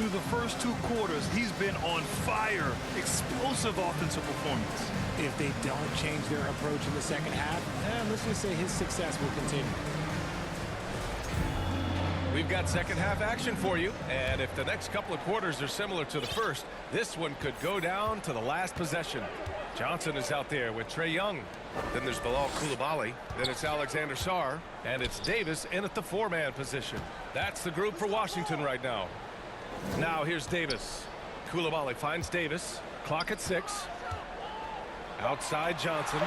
Through the first 2 quarters, he's been on fire. Explosive offensive performance. If they don't change their approach in the second half, let's just say his success will continue. We've got second half action for you, and if the next couple of quarters are similar to the first, this one could go down to the last possession. Johnson is out there with Trae Young. Then there's Bilal Coulibaly. Then it's Alexander Sarr. And it's Davis in at the 4-man position. That's the group for Washington right now. Now here's Davis. Coulibaly finds Davis. Clock at 6. Outside Johnson.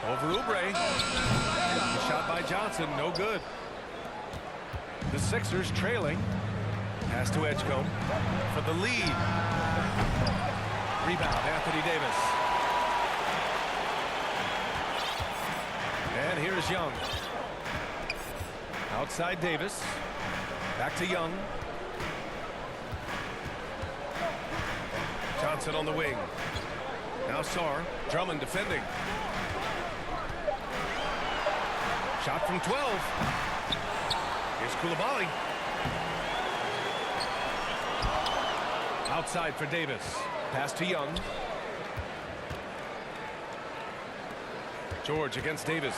Over Oubre. Shot by Johnson, no good. The Sixers trailing. Pass to Edgecombe for the lead. Rebound, Anthony Davis. And here's Young. Outside Davis. Back to Young. Johnson on the wing. Now Sarr. Drummond defending. Shot from 12. Here's Coulibaly. Outside for Davis. Pass to Young. George against Davis.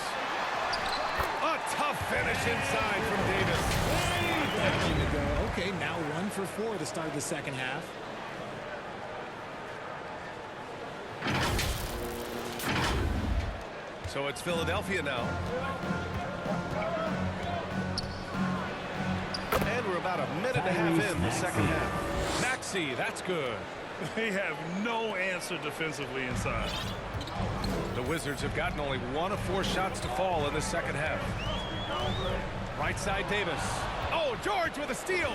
A tough finish inside from Davis. Okay, now 1 for 4 to start the second half. So it's Philadelphia now. And we're about a minute and a half in the second half. Maxey, that's good. They have no answer defensively inside. The Wizards have gotten only 1 of 4 shots to fall in the second half. Right side Davis. Oh, George with a steal.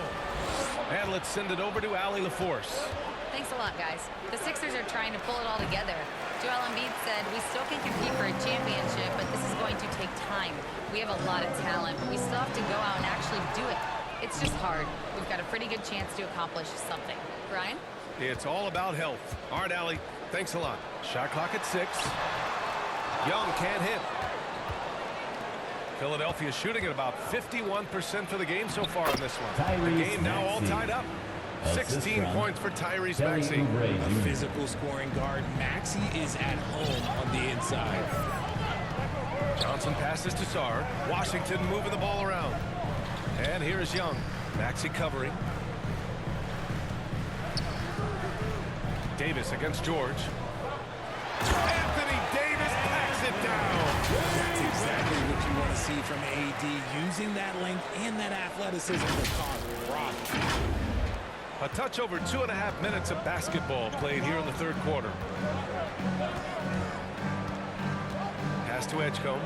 And let's send it over to Allie LaForce. Thanks a lot, guys. The Sixers are trying to pull it all together. Joel Embiid said, we still can compete for a championship, but this is going to take time. We have a lot of talent, but we still have to go out and actually do it. It's just hard. We've got a pretty good chance to accomplish something. Brian? It's all about health. All right, Allie, thanks a lot. Shot clock at 6. Young can't hit. Philadelphia shooting at about 51% for the game so far in this one. The game now all tied up. 16 points for Tyrese Maxey. A physical scoring guard. Maxey is at home on the inside. Johnson passes to Sarr. Washington moving the ball around. And here is Young. Maxey covering. Davis against George. Anthony Davis packs it down. That's exactly what you want to see from AD, using that length and that athleticism to cause rock. A touch over 2.5 minutes of basketball played here in the third quarter. Pass to Edgecombe.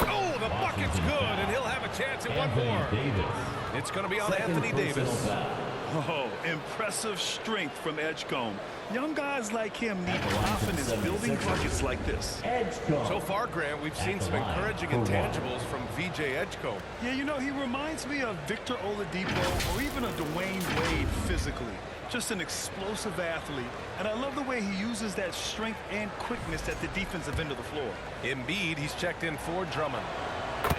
Oh, the bucket's good, and he'll have a chance at one more. It's going to be on Anthony Davis. Oh, impressive strength from Edgecombe. Young guys like him need confidence building buckets like this. So far, Grant, we've seen some encouraging intangibles from VJ Edgecombe. Yeah, you know, he reminds me of Victor Oladipo or even a Dwayne Wade physically. Just an explosive athlete, and I love the way he uses that strength and quickness at the defensive end of the floor. Embiid, he's checked in for Drummond.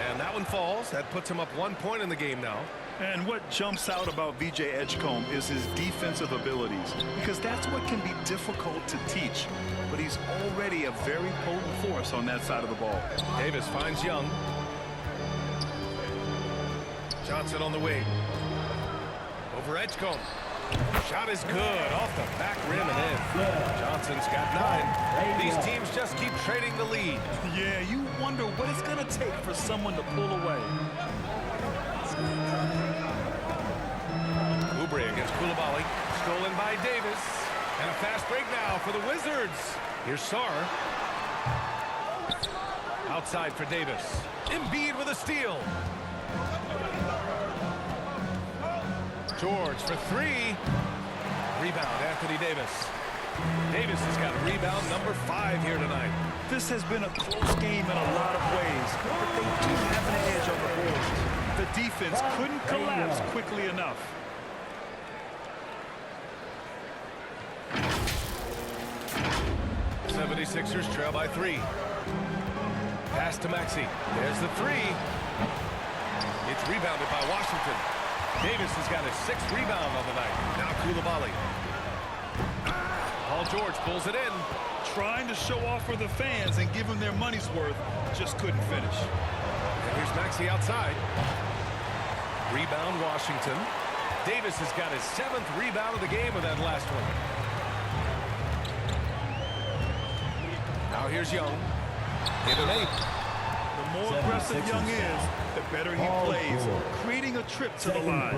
And that one falls. That puts him up 1 point in the game now. And what jumps out about VJ Edgecombe is his defensive abilities, because that's what can be difficult to teach. But he's already a very potent force on that side of the ball. Davis finds Young. Johnson on the wing. Over Edgecombe. Shot is good off the back rim and in. Johnson's got 9. These teams just keep trading the lead. Yeah, you wonder what it's going to take for someone to pull away. Oubre against Coulibaly. Stolen by Davis. And a fast break now for the Wizards. Here's Sarr. Outside for Davis. Embiid with a steal. George for 3. Rebound, Anthony Davis. Davis has got rebound number 5 here tonight. This has been a close game in a lot of ways, but they do have an edge on the boards. The defense couldn't collapse quickly enough. '76ers trail by 3. Pass to Maxey. There's the three. It's rebounded by Washington. Davis has got his 6th rebound on the night. Now Koulibaly. Paul George pulls it in. Trying to show off for the fans and give them their money's worth, just couldn't finish. And here's Maxey outside. Rebound Washington. Davis has got his 7th rebound of the game with that last one. Now here's Young. Give him 8. The more aggressive Young is, the better he plays, creating a trip to the line.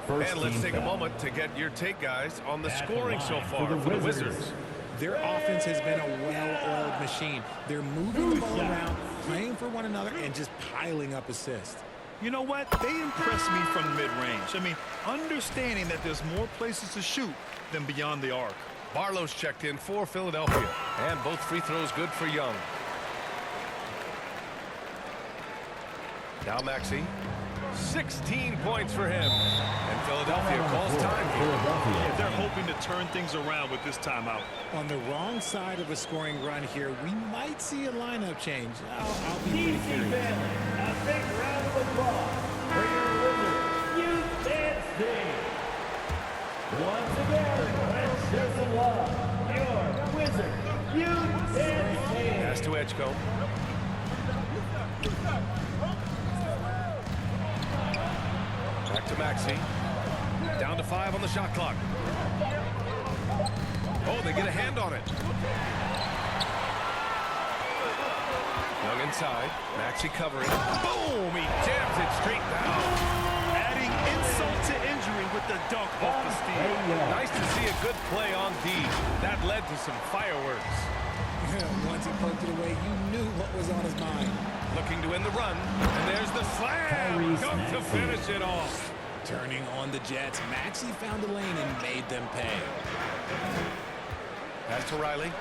And let's take a moment to get your take, guys, on the scoring so far for the Wizards. Their offense has been a well-oiled machine. They're moving the ball around, playing for one another, and just piling up assists. You know what? They impress me from mid-range. I mean, understanding that there's more places to shoot than beyond the arc. Barlow's checked in for Philadelphia, and both free throws good for Young. Now Maxey. 16 points for him. And Philadelphia calls time for Yeah, they're hoping to turn things around with this timeout. On the wrong side of a scoring run here, we might see a lineup change. I'll be pretty curious. A big round of applause for your Wizards youth dance team. Once again, let's show some love. Your Wizards youth dance team. Pass to Edgecombe. Back to Maxey. Down to 5 on the shot clock. Oh, they get a hand on it. Young inside. Maxey covering. Boom! He jams it straight down. Adding insult to injury with the dunk off the steal. Nice to see a good play on D. That led to some fireworks. Once he poked it away, you knew what was on his mind. Looking to win the run. And there's the slam. Dunk to finish it off. Turning on the Jets, Maxey found a lane and made them pay. Pass to Riley.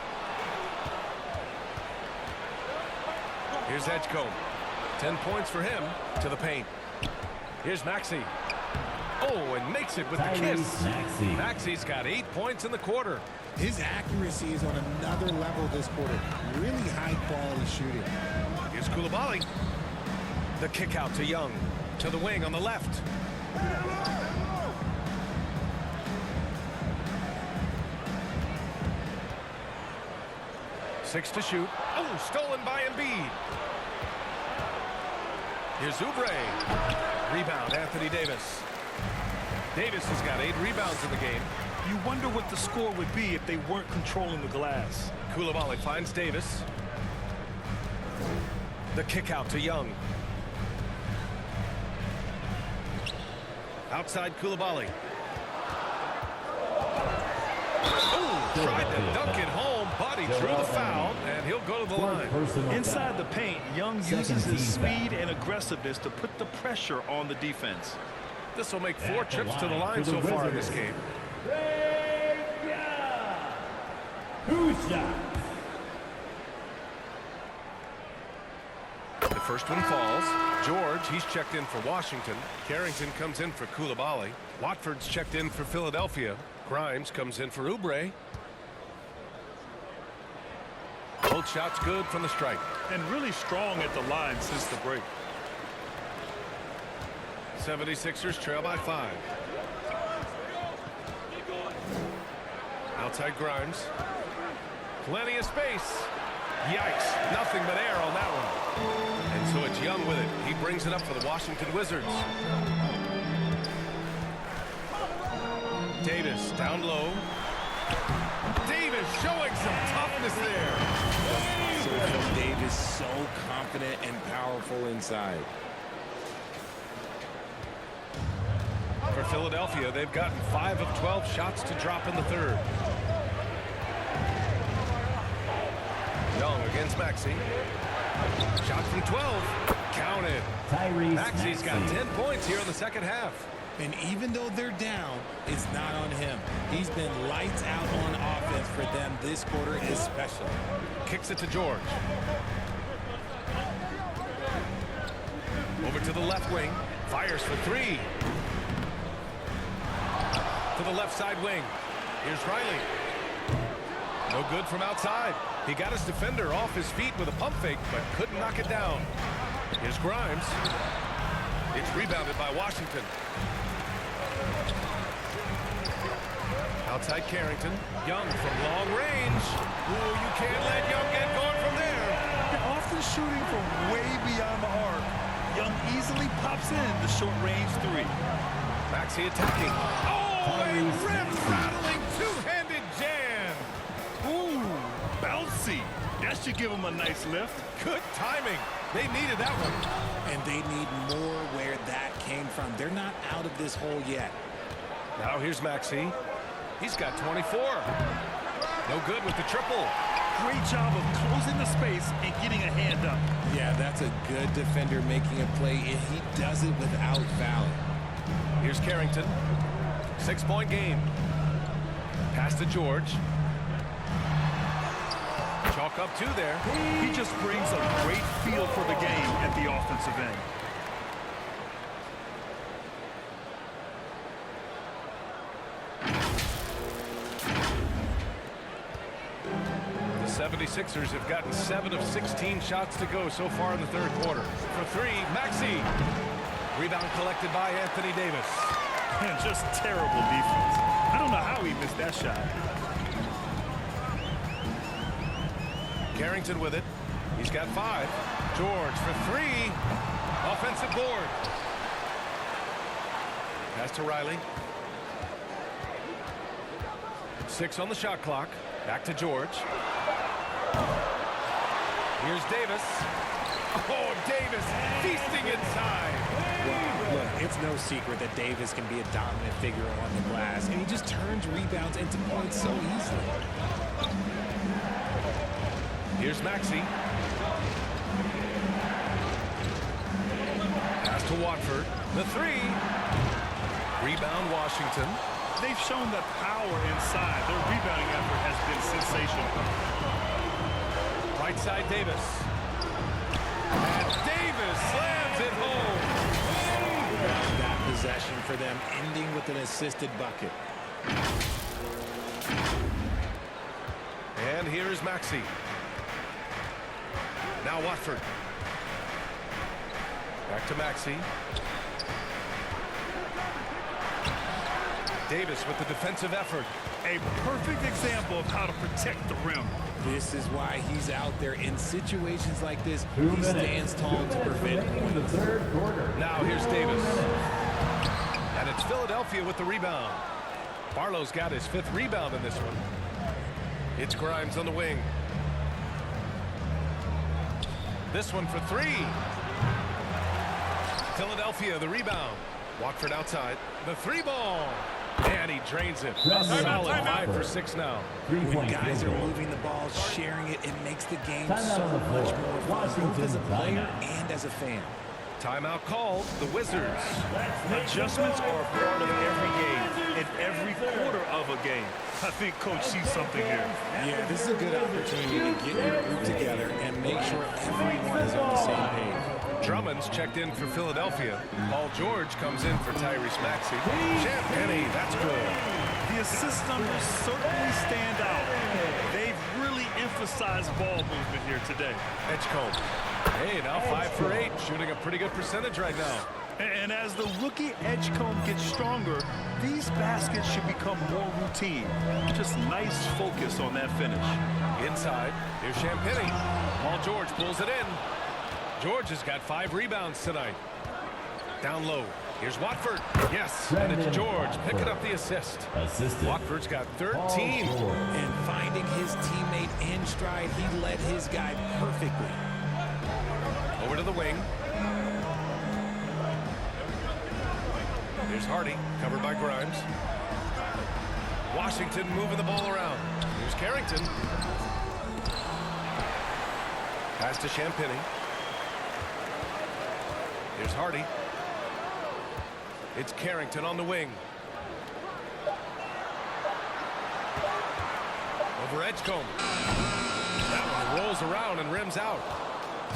Here's Edgecombe. 10 points for him to the paint. Here's Maxey. Oh, and makes it with the kiss. Maxey's got 8 points in the quarter. His accuracy is on another level this quarter. Really high-quality shooting. Here's Koulibaly. The kick out to Young. To the wing on the left. Six to shoot. Oh, stolen by Embiid. Here's Oubre. Rebound, Anthony Davis. Davis has got 8 rebounds in the game. You wonder what the score would be if they weren't controlling the glass. Koulibaly finds Davis. The kick out to Young. Outside Koulibaly. Ooh, tried to dunk it home, but he drew the foul, and he'll go to the line. Inside the paint, Young uses his speed and aggressiveness to put the pressure on the defense. This will make 4 trips to the line so far in this game. The first one falls. George, he's checked in for Washington. Carrington comes in for Koulibaly. Watford's checked in for Philadelphia. Grimes comes in for Oubre. Both shots good from the stripe. And really strong at the line since the break. 76ers trail by 5. Outside Grimes. Plenty of space. Yikes. Nothing but air on that one. And so it's Young with it. He brings it up for the Washington Wizards. Davis down low. Davis showing some toughness there. So Davis so confident and powerful inside. For Philadelphia, they've gotten 5 of 12 shots to drop in the third. Young against Maxey. Shot from 12. Counted. Maxey's got 10 points here in the second half. And even though they're down, it's not on him. He's been lights out on offense for them this quarter especially. Kicks it to George. Over to the left wing. Fires for 3. To the left side wing. Here's Riley. No good from outside. He got his defender off his feet with a pump fake, but couldn't knock it down. Here's Grimes. It's rebounded by Washington. Outside Carrington. Young from long range. Ooh, you can't let Young get going from there. They're often shooting from way beyond the arc. Young easily pops in the short-range three. Maxey attacking. Oh, a rim-rattling two-handed jam. Ooh, bouncy. That should give him a nice lift. Good timing. They needed that one. And they need more where that came from. They're not out of this hole yet. Now here's Maxey. He's got 24. No good with the triple. Great job of closing the space and getting a hand up. Yeah, that's a good defender making a play, and he does it without fouling. Here's Carrington. 6-point game. Pass to George. Chalk up two there. He just brings a great feel for the game at the offensive end. The 76ers have gotten 7 of 16 shots to go so far in the third quarter. For three, Maxey. Rebound collected by Anthony Davis. And just terrible defense. I don't know how he missed that shot. Carrington with it. He's got 5. George for 3. Offensive board. Pass to Riley. 6 on the shot clock. Back to George. Here's Davis. Oh, Davis feasting inside. Well, look, it's no secret that Davis can be a dominant figure on the glass, and he just turns rebounds into points so easily. Here's Maxey. Pass to Watford. The 3. Rebound Washington. They've shown the power inside. Their rebounding effort has been sensational. Right side Davis. And Davis slams it home. That possession for them, ending with an assisted bucket. And here is Maxey. Now Watford. Back to Maxey. Davis with the defensive effort. A perfect example of how to protect the rim. This is why he's out there in situations like this. He stands tall to prevent points. Now here's Davis. And it's Philadelphia with the rebound. Barlow's got his 5th rebound in this one. It's Grimes on the wing. This one for 3. Philadelphia the rebound. Watford outside. The 3 ball. And he drains it. A solid 5 for 6 now. When guys are moving the ball, sharing it, it makes the game so much more fun, both as a player and as a fan. Timeout called. The Wizards. Adjustments are a part of every game and every quarter of a game. I think Coach sees something here. Yeah, this is a good opportunity to get your group together and make sure everyone is on the same page. Drummond's checked in for Philadelphia. Paul George comes in for Tyrese Maxey. Champagny, that's good. The assist numbers certainly stand out. They've really emphasized ball movement here today. Edgecombe. Hey, now 5 for 8, shooting a pretty good percentage right now. And as the rookie Edgecombe gets stronger, these baskets should become more routine. Just nice focus on that finish. Inside, here's Champagny. Paul George pulls it in. George has got 5 rebounds tonight. Down low. Here's Watford. Yes, and it's George picking up the assist. Watford's got 13. And finding his teammate in stride, he led his guy perfectly. Over to the wing. Here's Hardy, covered by Grimes. Washington moving the ball around. Here's Carrington. Pass to Champagny. Here's Hardy. It's Carrington on the wing. Over Edgecombe. That one rolls around and rims out.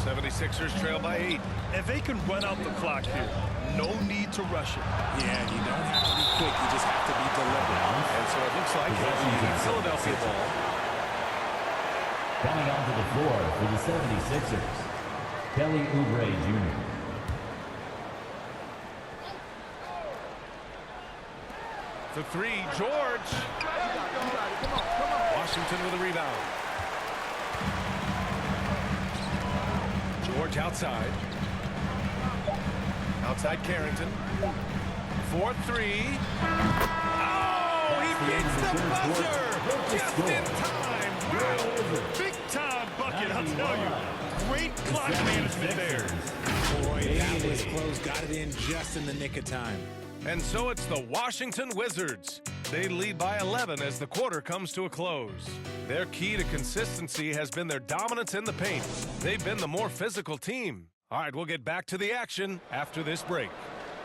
76ers trail by 8. And they can run out the clock here. No need to rush it. Yeah, you don't have to be quick. You just have to be deliberate. And so it looks like it'll be Philadelphia ball. Coming onto the floor for the 76ers, Kelly Oubre Jr. For three, George. Washington with a rebound. George outside. Outside Carrington. 4-3. Oh, he beats the buzzer just in time. Wow. Big time bucket, I'll tell you. Great clock management there. Boy, that was close. Got it in just in the nick of time. And so it's the Washington Wizards. They lead by 11 as the quarter comes to a close. Their key to consistency has been their dominance in the paint. They've been the more physical team. All right, we'll get back to the action after this break.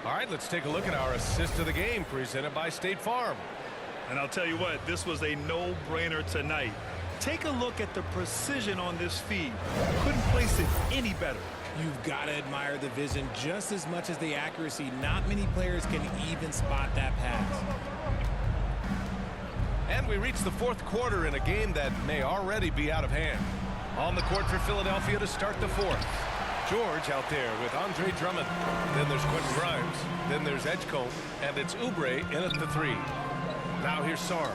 All right, let's take a look at our assist of the game presented by State Farm. And I'll tell you what, this was a no-brainer tonight. Take a look at the precision on this feed. Couldn't place it any better. You've got to admire the vision just as much as the accuracy. Not many players can even spot that pass. And we reach the fourth quarter in a game that may already be out of hand. On the court for Philadelphia to start the fourth. George out there with Andre Drummond. Then there's Quentin Grimes. Then there's Edgecombe. And it's Oubre in at the three. Now here's Sarr.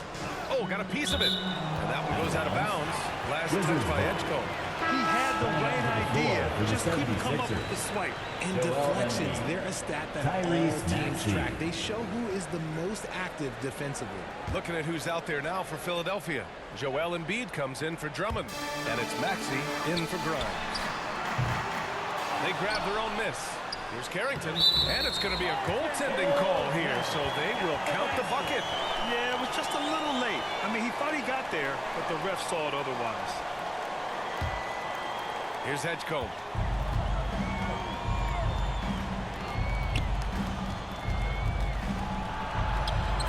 Oh, got a piece of it. And that one goes out of bounds. Last touch by Edgecombe. He had the right idea, just couldn't come up with the swipe. And deflections, they're a stat that all teams track. They show who is the most active defensively. Looking at who's out there now for Philadelphia. Joel Embiid comes in for Drummond. And it's Maxey in for Grimes. They grab their own miss. Here's Carrington. And it's going to be a goaltending call here, so they will count the bucket. Yeah, it was just a little late. I mean, he thought he got there, but the ref saw it otherwise. Here's Edgecombe.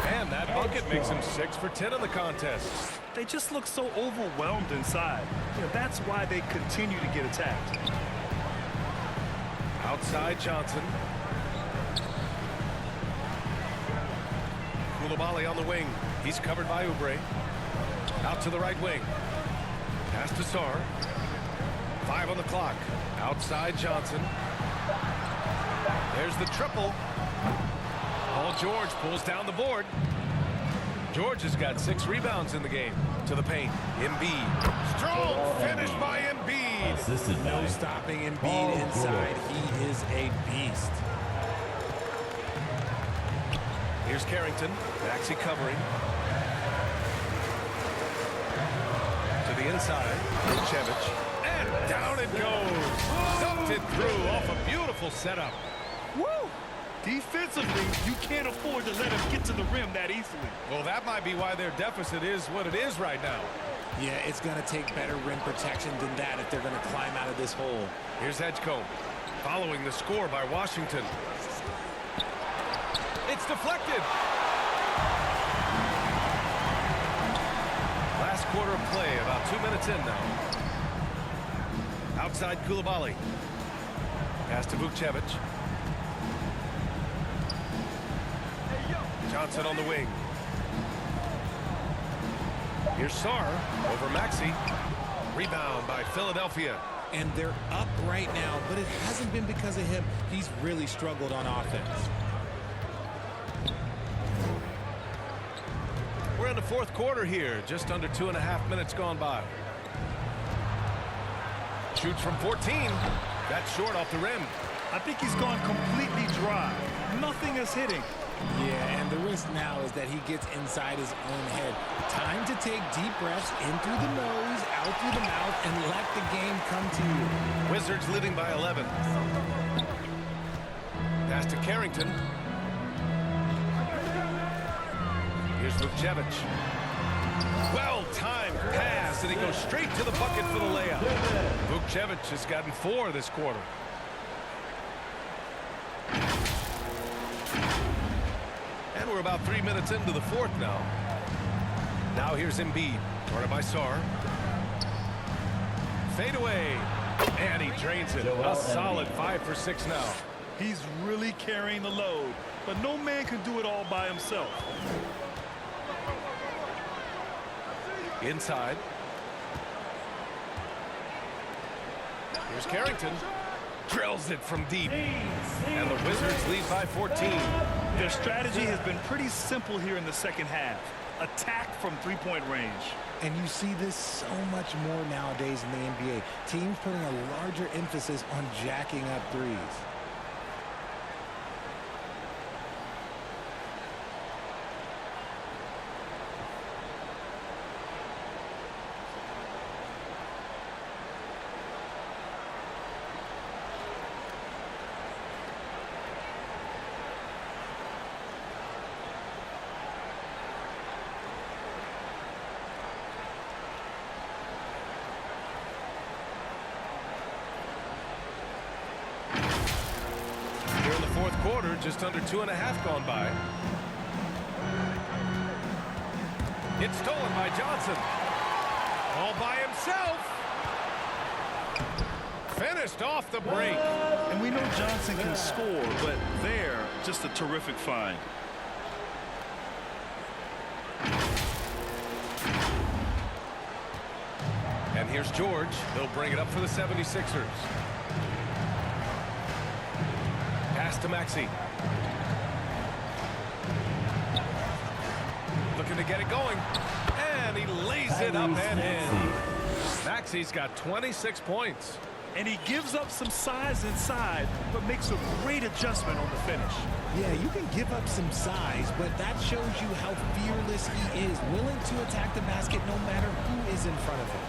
And that bucket makes him 6 for 10 in the contest. They just look so overwhelmed inside. You know, that's why they continue to get attacked. Outside Johnson. Koulibaly on the wing. He's covered by Oubre. Out to the right wing. Pass to Sarr. 5 on the clock. Outside Johnson. There's the triple. Paul George pulls down the board. George has got 6 rebounds in the game. To the paint. Embiid. Strong finish by Embiid. No stopping Embiid inside. He is a beast. Here's Carrington. Maxey covering. To the inside. Vucevic. And down it goes. Dumped it through off a beautiful setup. Woo! Defensively, you can't afford to let him get to the rim that easily. Well, that might be why their deficit is what it is right now. Yeah, it's going to take better rim protection than that if they're going to climb out of this hole. Here's Edgecombe. Following the score by Washington. It's deflected. Last quarter of play, about 2 minutes in now. Outside Koulibaly. Pass to Vucevic. Johnson on the wing. Here's Sarr over Maxey. Rebound by Philadelphia. And they're up right now, but it hasn't been because of him. He's really struggled on offense. We're in the fourth quarter here. Just under 2.5 minutes gone by. Shoots from 14. That's short off the rim. I think he's gone completely dry. Nothing is hitting. Yeah, and the risk now is that he gets inside his own head. Time to take deep breaths in through the nose, out through the mouth, and let the game come to you. Wizards leading by 11. Pass to Carrington. Here's Vucevic. Well-timed pass, and he goes straight to the bucket for the layup. Vucevic has gotten 4 this quarter. And we're about 3 minutes into the fourth now. Now here's Embiid, guarded by Sarr. Fade away, and he drains it. A solid 5 for 6 now. He's really carrying the load, but no man can do it all by himself. Inside. Here's Carrington. Drills it from deep. And the Wizards lead by 14. Their strategy has been pretty simple here in the second half. Attack from three-point range. And you see this so much more nowadays in the NBA. Teams putting a larger emphasis on jacking up threes. Here in the fourth quarter, just under 2.5 gone by. It's stolen by Johnson. All by himself. Finished off the break. And we know Johnson can score, but there, just a terrific find. And here's George. He'll bring it up for the 76ers. Pass to Maxey. Looking to get it going. And he lays it up and in. Maxey's got 26 points. And he gives up some size inside, but makes a great adjustment on the finish. Yeah, you can give up some size, but that shows you how fearless he is, willing to attack the basket no matter who is in front of him.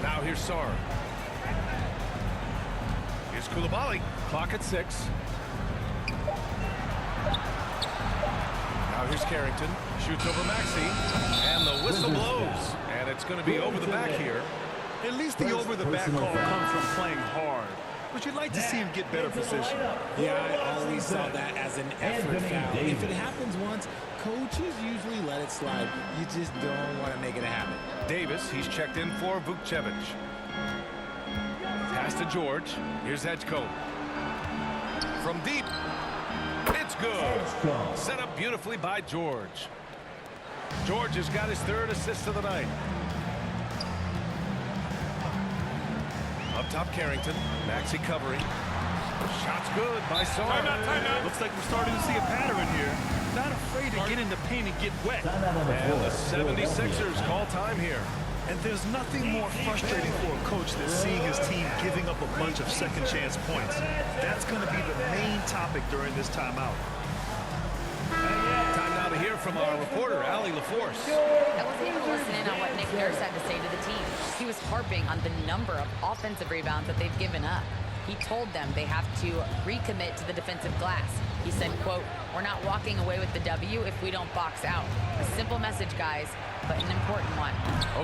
Now here's Sarr. Here's Koulibaly. Clock at 6. Now here's Carrington. Shoots over Maxey. And the whistle blows. And it's going to be over the back here. At least the over-the-back call comes from playing hard. But you'd like to see him get better position. Yeah, I always saw that as an effort foul. If it happens once, coaches usually let it slide. You just don't want to make it a habit. Davis, he's checked in for Vukcevic. Pass to George. Here's Edgecombe. From deep. It's good. Set up beautifully by George. George has got his 3rd assist of the night. Up top, Carrington. Maxey covering. Shot's good by Sarr. Timeout. Looks like we're starting to see a pattern here. Not afraid to get in the paint and get wet. And the 76ers call time here. And there's nothing more frustrating for a coach than seeing his team giving up a bunch of second chance points. That's going to be the main topic during this timeout. Time now to hear from our reporter, Allie LaForce. I was able to listen in on what Nick Nurse had to say to the team. He was harping on the number of offensive rebounds that they've given up. He told them they have to recommit to the defensive glass. He said, quote, "We're not walking away with the W if we don't box out." A simple message, guys, but an important one.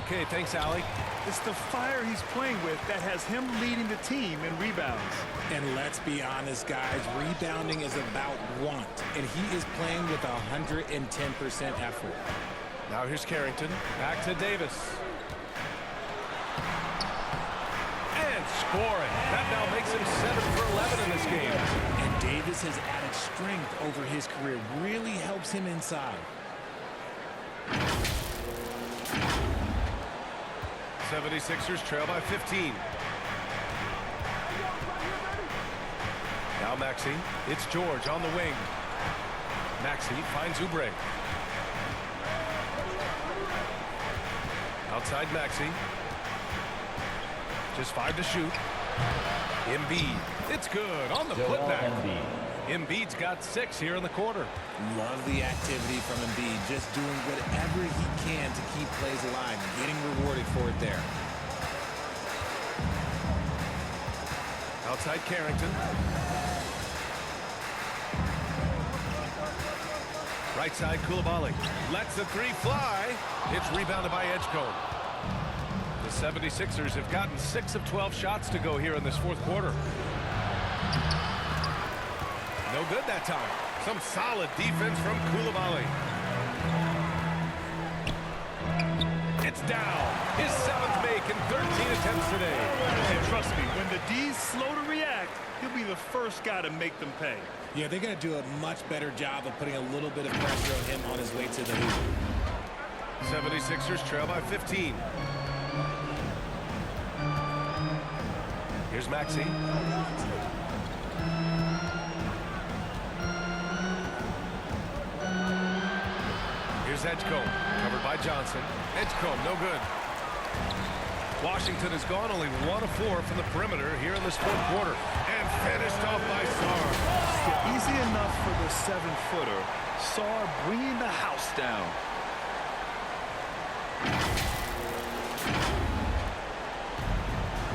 Okay, thanks, Allie. It's the fire he's playing with that has him leading the team in rebounds. And let's be honest, guys, rebounding is about want, and he is playing with 110% effort. Now here's Carrington. Back to Davis. And scoring. That now makes him 7 for 11 in this game. And Davis has added strength over his career. Really helps him inside. 76ers trail by 15. Now Maxey. It's George on the wing. Maxey finds Oubre. Outside Maxey. Just 5 to shoot. Embiid. It's good on the putback. Embiid's got 6 here in the quarter. Love the activity from Embiid, just doing whatever he can to keep plays alive, getting rewarded for it there. Outside Carrington. Right side Koulibaly. Lets the 3 fly. It's rebounded by Edgecombe. The 76ers have gotten 6 of 12 shots to go here in this fourth quarter. No good that time. Some solid defense from Koulibaly. It's down. His 7th make in 13 attempts today. And trust me, when the D's slow to react, he'll be the first guy to make them pay. Yeah, they're going to do a much better job of putting a little bit of pressure on him on his way to the hoop. 76ers trail by 15. Here's Maxey. Here's Edgecombe, covered by Johnson. Edgecombe, no good. Washington has gone only 1 of 4 from the perimeter here in this fourth quarter. And finished off by Sarr. Yeah, easy enough for the 7-footer. Sarr bringing the house down.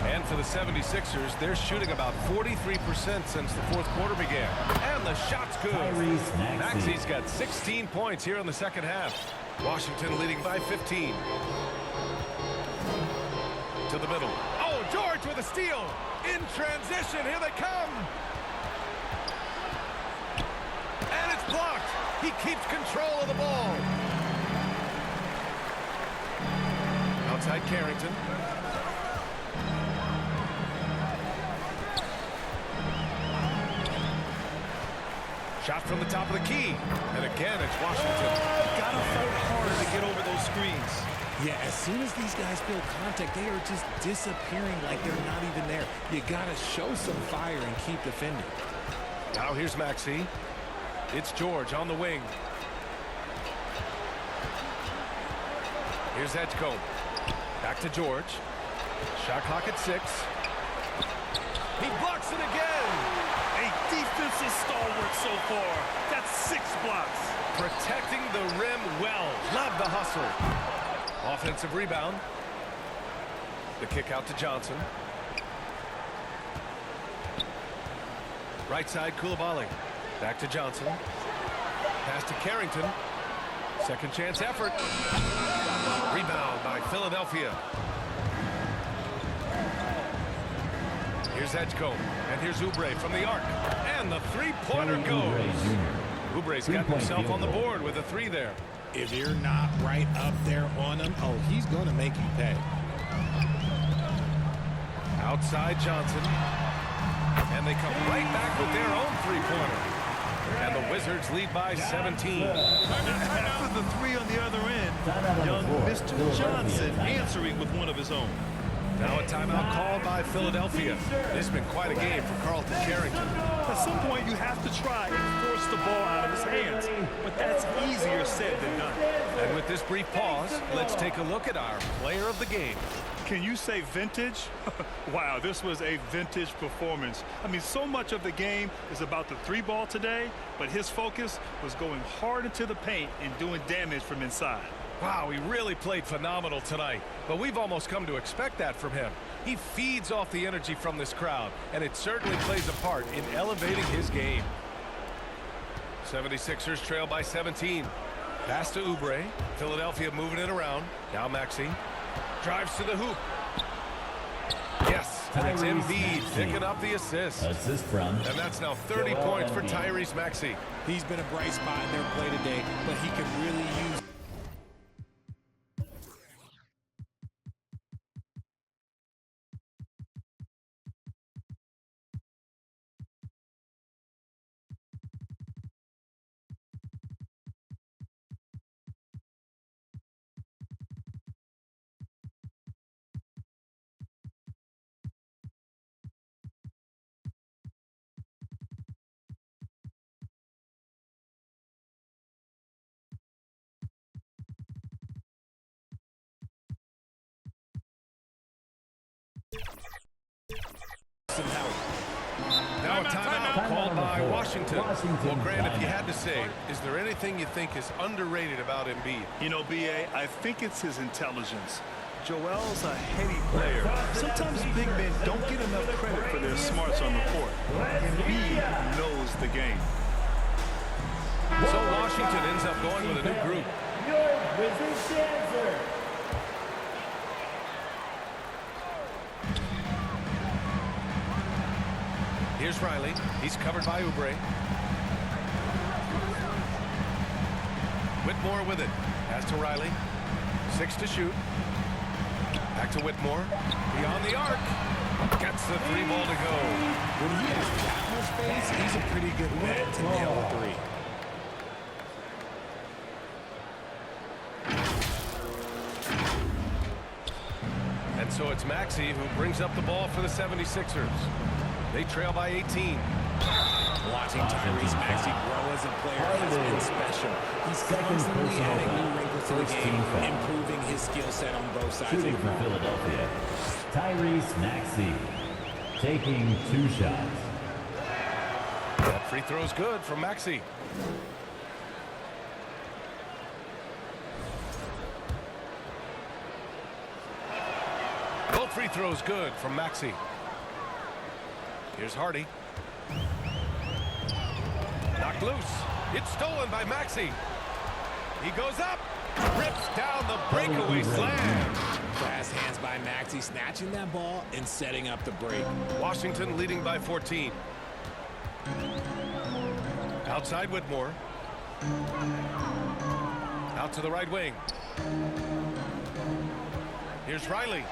And for the 76ers, they're shooting about 43% since the fourth quarter began. And the shot's good. Maxey's got 16 points here in the second half. Washington leading by 15. To the middle. Oh, George with a steal. In transition, here they come. And it's blocked. He keeps control of the ball. Outside Carrington. Shot from the top of the key. And again, it's Washington. Gotta fight harder to get over those screens. Yeah, as soon as these guys feel contact, they are just disappearing like they're not even there. You got to show some fire and keep defending. Now here's Maxey. It's George on the wing. Here's Edgecombe. Back to George. Shot clock at 6. He blocks it again. A defensive stalwart so far. That's 6 blocks. Protecting the rim well. Love the hustle. Offensive rebound. The kick out to Johnson. Right side, Koulibaly. Back to Johnson. Pass to Carrington. Second chance effort. Rebound by Philadelphia. Here's Edgecombe. And here's Oubre from the arc. And the three-pointer goes. Oubre's got himself on the board with a 3 there. If you're not right up there on him, oh, he's going to make you pay. Outside Johnson. And they come right back with their own three-pointer. And the Wizards lead by 17. After the 3 on the other end, young Mr. Johnson answering with one of his own. Now a timeout called by Philadelphia. This has been quite a game for Carlton Carrington. At some point, you have to try and force the ball out of his hands. But that's easier said than done. And with this brief pause, let's take a look at our player of the game. Can you say vintage? Wow, this was a vintage performance. I mean, so much of the game is about the 3-ball today, but his focus was going hard into the paint and doing damage from inside. Wow, he really played phenomenal tonight, but we've almost come to expect that from him. He feeds off the energy from this crowd, and it certainly plays a part in elevating his game. 76ers trail by 17. Pass to Oubre. Philadelphia moving it around. Now Maxey. Drives to the hoop. Yes, and it's Embiid picking up the assist. Assist from. And that's now 30 points for Tyrese Maxey. He's been a bright spot in their play today, but he could really use... Now a timeout called by Washington. Well, Grant, if you had to say, is there anything you think is underrated about Embiid? You know, B.A., I think it's his intelligence. Joel's a heady player. Sometimes big men don't get enough credit for their smarts on the court. Embiid knows the game. So Washington ends up going with a new group. Your Wizards dancer. Here's Riley. He's covered by Oubre. Whitmore with it. Pass to Riley. 6 to shoot. Back to Whitmore. Beyond the arc. Gets the 3-ball to go. When he has that much space, he's a pretty good bet to nail a 3. so it's Maxey who brings up the ball for the 76ers. They trail by 18. Watching Tyrese Maxey grow as a player has been special. He's constantly adding new wrinkles to the game, improving his skill set on both sides of the Shooting for ball. Philadelphia, Tyrese Maxey, taking 2 shots. That free throw's good from Maxey. Both free throws good from Maxey. Here's Hardy. Knocked loose. It's stolen by Maxey. He goes up. Rips down the breakaway slam. Fast hands by Maxey, snatching that ball and setting up the break. Washington leading by 14. Outside Whitmore. Out to the right wing. Here's Riley.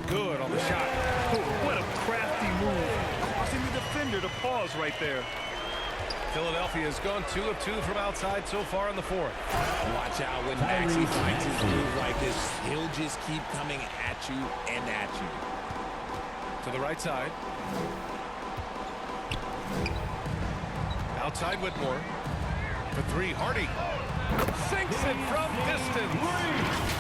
Good on the shot. Oh, what a crafty move. Causing the defender to pause right there. Philadelphia has gone 2 of 2 from outside so far in the 4th. Watch out when Maxey finds his move like this. He'll just keep coming at you and at you. To the right side. Outside Whitmore. For 3, Hardy. Sinks it from distance.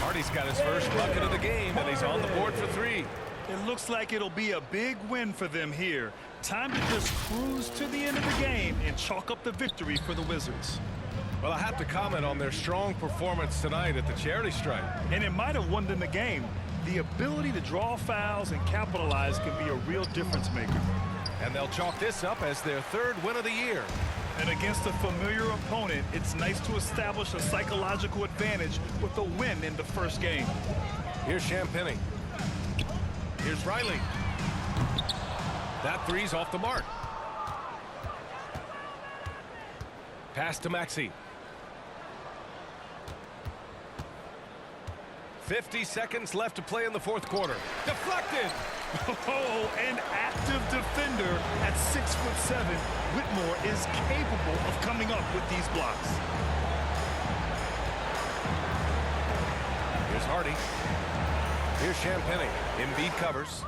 Hardy's got his first bucket of the game, and he's on the board for 3. It looks like it'll be a big win for them here. Time to just cruise to the end of the game and chalk up the victory for the Wizards. Well, I have to comment on their strong performance tonight at the charity stripe. And it might have won them the game. The ability to draw fouls and capitalize can be a real difference maker. And they'll chalk this up as their 3rd win of the year. And against a familiar opponent, it's nice to establish a psychological advantage with a win in the first game. Here's Champagny. Here's Riley. That 3's off the mark. Pass to Maxey. 50 seconds left to play in the 4th quarter. Deflected. Oh, an active defender at 6'7". Whitmore is capable of coming up with these blocks. Here's Hardy. Here's Champagny. Embiid covers.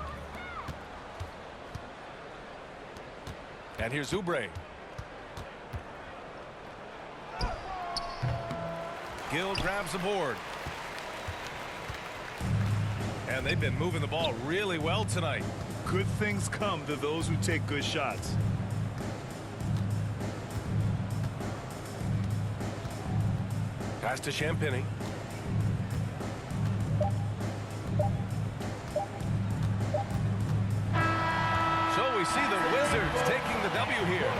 And here's Oubre. Gill grabs the board. And they've been moving the ball really well tonight. Good things come to those who take good shots. Pass to Champagny. So we see the Wizards taking the W here.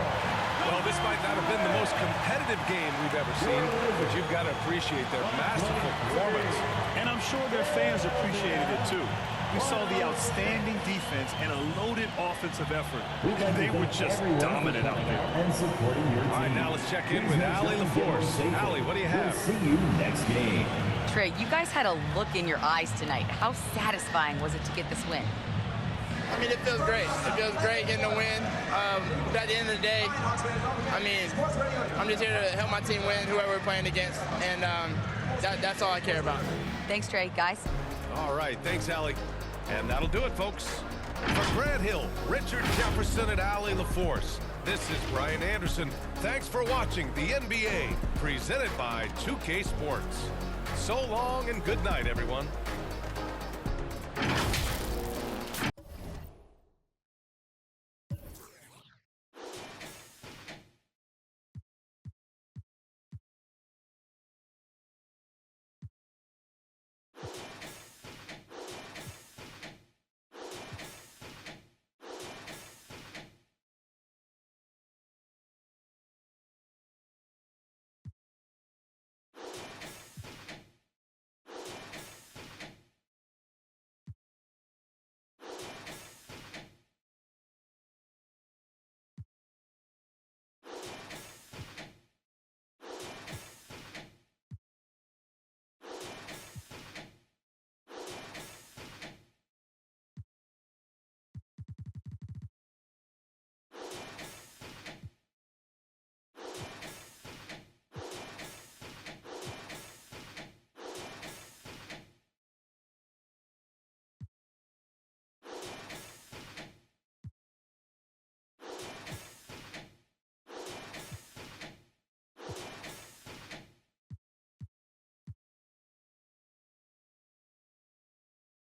Well, this might not have been the most competitive game we've ever seen, but you've got to appreciate their masterful performance. And I'm sure their fans appreciated it too. We saw the outstanding defense and a loaded offensive effort. They were just dominant out there. And supporting your team. All right, now let's check in with Allie LaForce. Allie, what do you have? We'll see you next game. Trey, you guys had a look in your eyes tonight. How satisfying was it to get this win? I mean, it feels great. It feels great getting a win. But at the end of the day, I mean, I'm just here to help my team win, whoever we're playing against, and that's all I care about. Thanks, Trey. Guys? All right, thanks, Allie. And that'll do it, folks. For Grant Hill, Richard Jefferson, and Allie LaForce, this is Brian Anderson. Thanks for watching the NBA, presented by 2K Sports. So long and good night, everyone.